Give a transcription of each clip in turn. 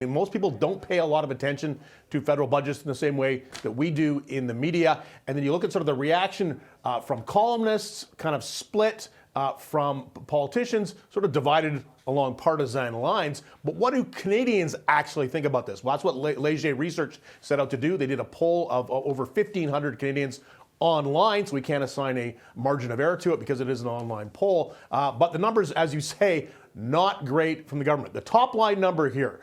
And most people don't pay a lot of attention to federal budgets in the same way that we do in the media. And then you look at sort of the reaction from columnists, kind of split, from politicians, sort of divided along partisan lines. But what do Canadians actually think about this? Well, that's what Leger Research set out to do. They did a poll of over 1,500 Canadians online, so we can't assign a margin of error to it because it is an online poll. But the numbers, as you say, not great from the government. The top line number here,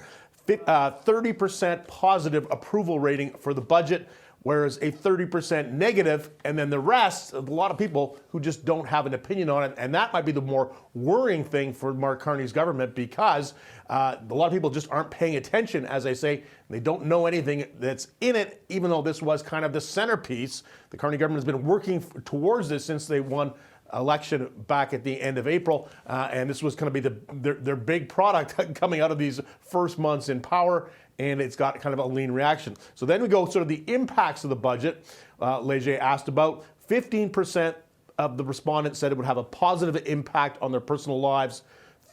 30% positive approval rating for the budget, whereas a 30% negative, and then the rest, a lot of people who just don't have an opinion on it. And that might be the more worrying thing for Mark Carney's government, because a lot of people just aren't paying attention, as I say. They don't know anything that's in it, even though this was kind of the centerpiece. The Carney government has been working towards this since they won election back at the end of April, and this was going to be their big product coming out of these first months in power, and it's got kind of a lean reaction. So then we go sort of the impacts of the budget. Leger asked about 15% of the respondents said it would have a positive impact on their personal lives.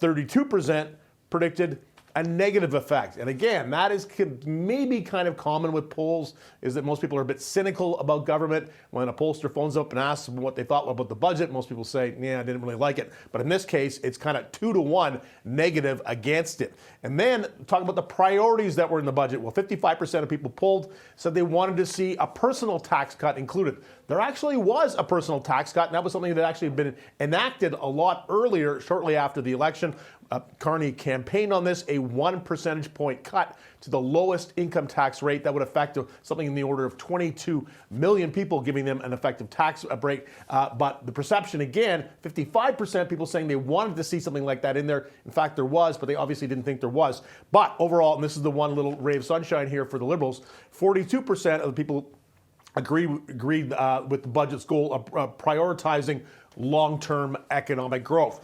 32% predicted a negative effect. And again, that is maybe kind of common with polls, is that most people are a bit cynical about government. When a pollster phones up and asks them what they thought about the budget, most people say, yeah, I didn't really like it. But in this case, it's kind of 2-to-1 negative against it. And then talk about the priorities that were in the budget. Well, 55% of people polled said they wanted to see a personal tax cut included. There actually was a personal tax cut, and that was something that actually had been enacted a lot earlier, shortly after the election. Carney campaigned on this, a 1 percentage point cut to the lowest income tax rate that would affect something in the order of 22 million people, giving them an effective tax break. But the perception, again, 55% people saying they wanted to see something like that in there. In fact, there was, but they obviously didn't think there was. But overall, and this is the one little ray of sunshine here for the Liberals, 42% of the people agreed with the budget's goal of prioritizing long-term economic growth.